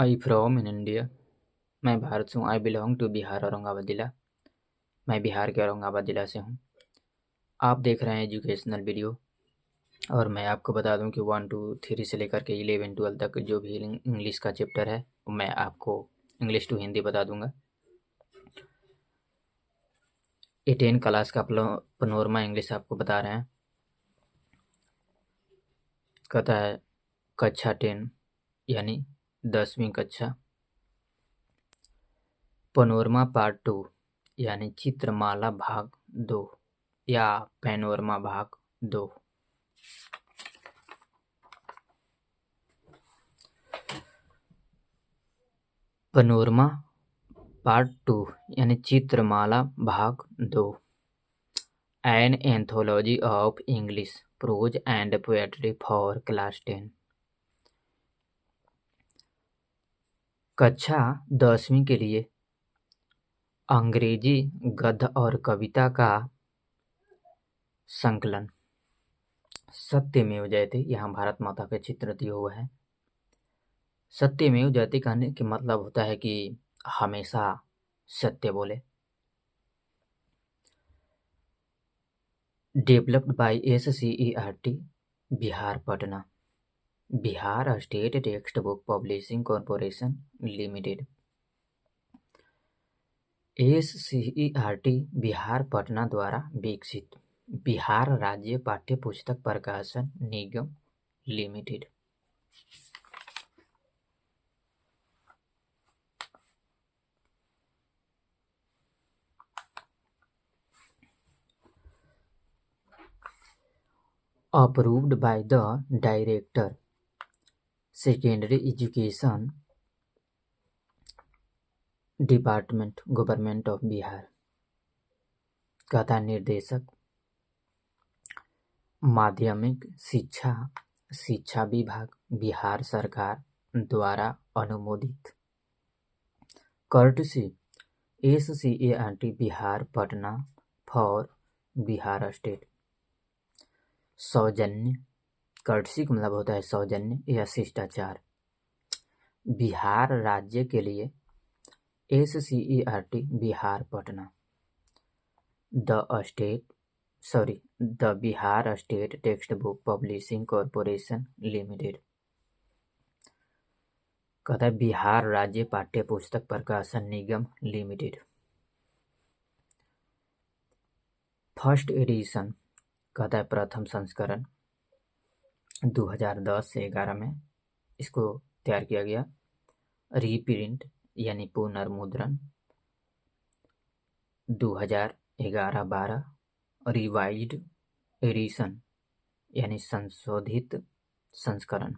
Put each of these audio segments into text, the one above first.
I from in India. मैं भारत से हूँ। I belong to Bihar Aurangabad जिला। मैं बिहार के औरंगाबाद जिला से हूँ। आप देख रहे हैं एजुकेशनल वीडियो और मैं आपको बता दूं कि 1 2 3 से लेकर के 11 12 तक जो भी इंग्लिश का चैप्टर है मैं आपको इंग्लिश टू हिंदी बता दूंगा। ये 10 क्लास का पनोरमा इंग्लिश आपको बता रहे हैं। कहता है कक्षा 10 यानी 10वीं कक्षा। पनोरमा पार्ट 2 यानी चित्रमाला भाग 2 या पैनोरमा भाग 2। पनोरमा पार्ट 2 यानी चित्रमाला भाग 2। An anthology of English pros and poetry for class 10। कक्षा 10वीं के लिए अंग्रेजी गद्य और कविता का संकलन। सत्यमेव जयते, यहाँ भारत माता का चित्र दिया हुआ है। सत्यमेव जयते कहने के मतलब होता है कि हमेशा सत्य बोले। Developed by SCERT Bihar Patna, Bihar state text book publishing corporation limited. SCERT Bihar Patna द्वारा विकसित बिहार राज्य पाठ्य पुस्तक प्रकाशन निगम limited. Approved by the Director, Secondary Education Department, Government of Bihar. कथा निर्देशक माध्यमिक शिक्षा शिक्षा विभाग बिहार सरकार द्वारा अनुमोदित। Courtesy SCERT Bihar Patna for Bihar state. सौजन्य, कर्टसी का मतलब होता है सौजन्य या शिष्टाचार। बिहार राज्य के लिए SCERT Bihar Patna. The Bihar state text book publishing corporation limited. कहता है बिहार राज्य पाठ्य पुस्तक प्रकाशन निगम लिमिटेड। फर्स्ट एडिशन कहता है प्रथम संस्करण 2010 से 11 में इसको तैयार किया गया। रीप्रिंट यानी पुनर्मुद्रण 2011-12। रिवाइज्ड एडिशन यानी संशोधित संस्करण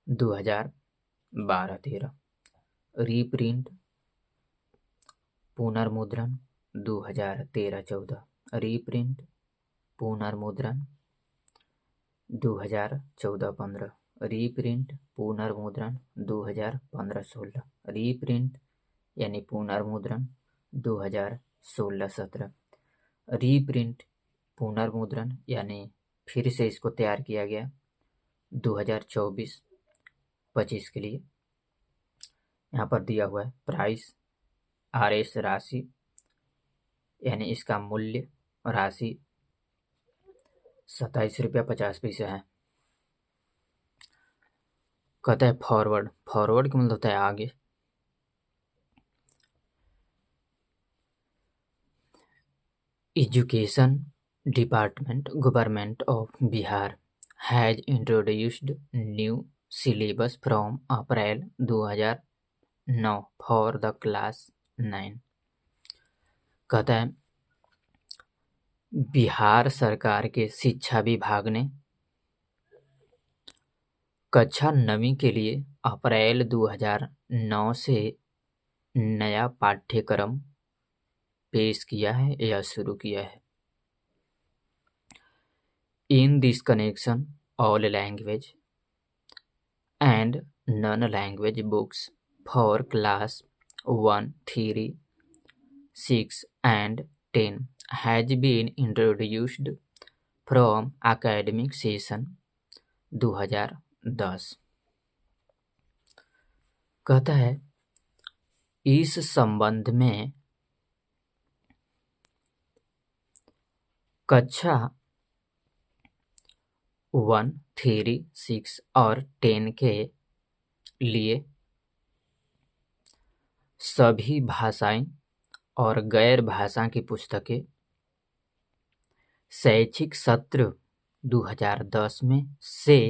2012-13। रीप्रिंट पुनर्मुद्रण 2013-14। रीप्रिंट पुनर्मुद्रण 2014-15। रीप्रिंट पुनर्मुद्रण 2015-16। रीप्रिंट यानी पुनर्मुद्रण 2016-17। रीप्रिंट पुनर्मुद्रण यानी फिर से इसको तैयार किया गया 2024-25 के लिए। यहाँ पर दिया हुआ है प्राइस RS राशि यानी इसका मूल्य राशि 27 रुपया 50 पैसे है। कहता है फॉरवर्ड का मतलब होता है आगे। Education department government of Bihar has introduced new syllabus from April 2009 for the class 9। कहता है बिहार सरकार के शिक्षा विभाग ने कक्षा 9वीं के लिए अप्रैल 2009 से नया पाठ्यक्रम पेश किया है या शुरू किया है। In this connection all language and non language books for class 1, 3, 6 and 10 has been introduced from academic session 2010। कहता है इस संबंध में कक्षा 1, 3, 6 और 10 के लिए सभी भाषाई और गैर भाषा की पुस्तकें शैक्षिक सत्र 2010 में से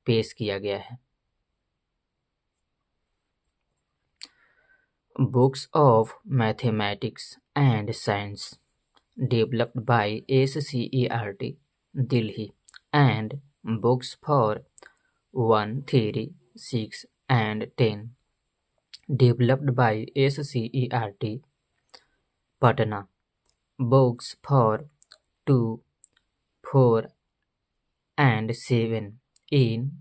पेश किया गया है। Books of Mathematics and Science developed by SCERT, Delhi, and books for 1, 3, 6 and 10 developed by SCERT, Patna. Books for 2, 4 and 7 in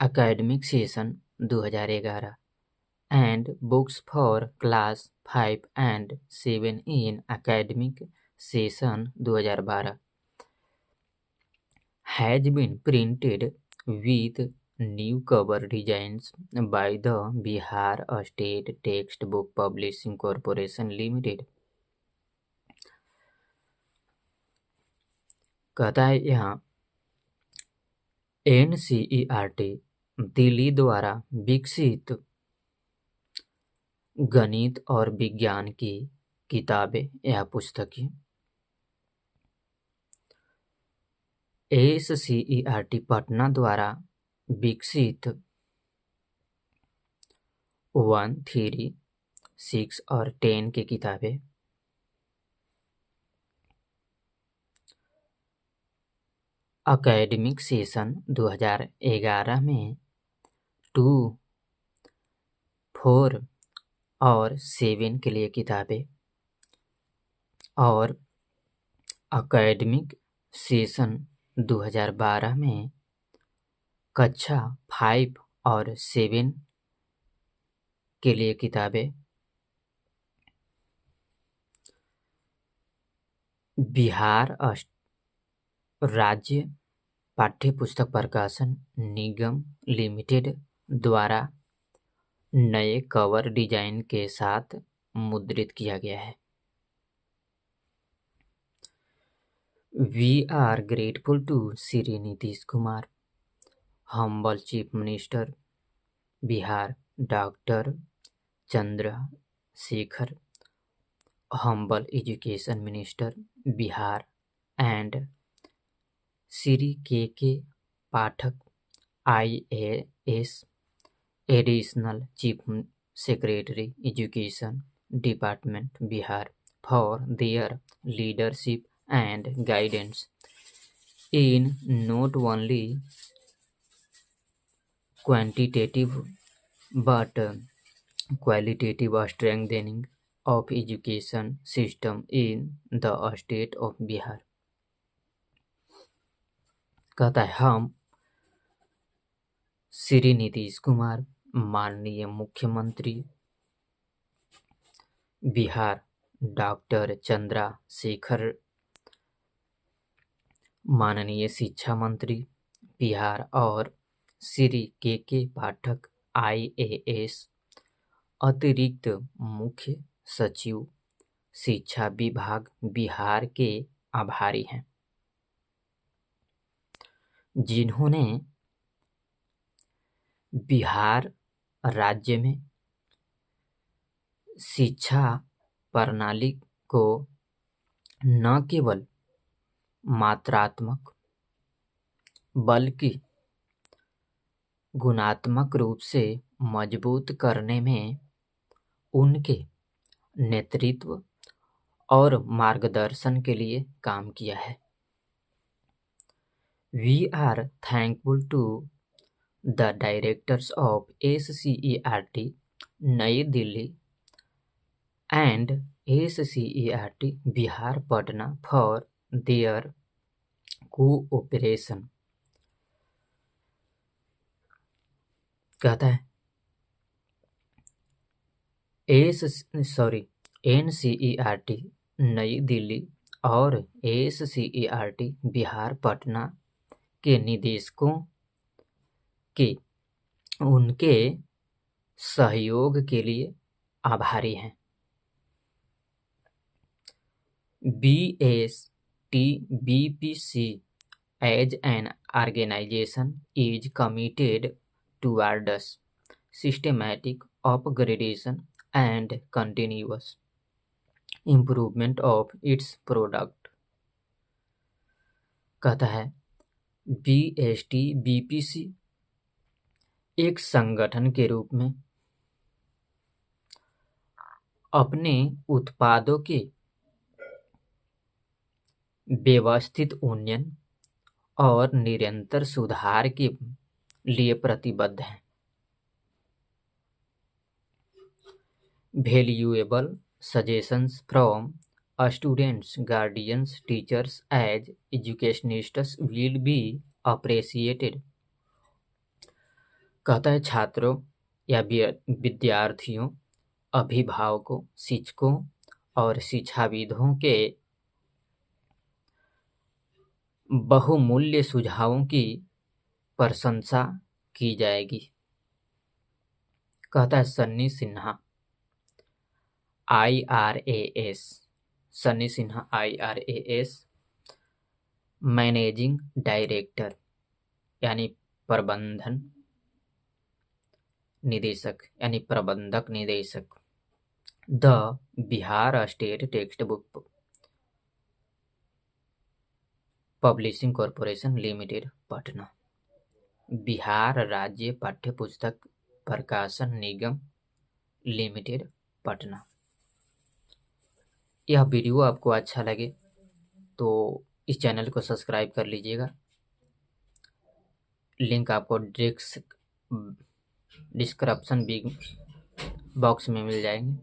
academic session 2011 and books for class 5 and 7 in academic session 2012 has been printed with new cover designs by the Bihar State Textbook Publishing Corporation Limited। कहता है यहाँ NCERT Delhi द्वारा विकसित गणित और विज्ञान की किताबें या पुस्तकें SCERT पटना द्वारा विकसित 1, 3, 6 और 10 की किताबें एकेडमिक सेशन 2011 में 2, 4 और 7 के लिए किताबें और एकेडमिक सेशन 2012 में कक्षा 5 और 7 के लिए किताबें बिहार राज्य पाठ्य पुस्तक प्रकाशन निगम लिमिटेड द्वारा नए कवर डिजाइन के साथ मुद्रित किया गया है। We are grateful to Shri Nitish Kumar, Humble Chief Minister, Bihar, Dr. Chandrasekhar, Humble Education Minister, Bihar, and Shri K.K. Pathak, IAS, Additional Chief Secretary, Education Department, Bihar, for their leadership and guidance in not only quantitative but qualitative strengthening of education system in the state of Bihar। कहता है हम श्री नीतीश कुमार माननीय मुख्यमंत्री Bihar doctor Chandrashekhar माननीय शिक्षा मंत्री बिहार और श्री के पाठक IAS अतिरिक्त मुख्य सचिव शिक्षा विभाग बिहार के आभारी हैं, जिन्होंने बिहार राज्य में शिक्षा प्रणाली को न केवल मात्रात्मक बल्कि गुणात्मक रूप से मजबूत करने में उनके नेतृत्व और मार्गदर्शन के लिए काम किया है। We are thankful to the directors of SCERT नई Delhi and SCERT Bihar Patna for their cooperation। कहता है NCERT नई दिल्ली और SCERT बिहार पटना के निदेशकों के उनके सहयोग के लिए आभारी हैं। BSTBPC as an organization is committed towards systematic upgradation and continuous improvement of its product। कहता है BSTBPC एक संगठन के रूप में अपने उत्पादों के व्यवस्थित उन्नयन और निरंतर सुधार के लिए प्रतिबद्ध है। Valuable suggestions from students, guardians, teachers as educationists will be appreciated। कहता है छात्रों या विद्यार्थियों, अभिभावकों, शिक्षकों और शिक्षाविदों के बहुमूल्य सुझावों की प्रशंसा की जाएगी। कहता है Sunny Sinha IRAS, Sunny Sinha IRAS managing director यानी प्रबंधन निदेशक यानी प्रबंधक निदेशक, the Bihar state text book publishing corporation limited, Patna. Bihar राज्य पाठ्य पुस्तक प्रकाशन निगम लिमिटेड, पटना। यह वीडियो आपको अच्छा लगे तो इस चैनल को सब्सक्राइब कर लीजिएगा। लिंक आपको डिस्क्रिप्शन बॉक्स में मिल जाएंगे।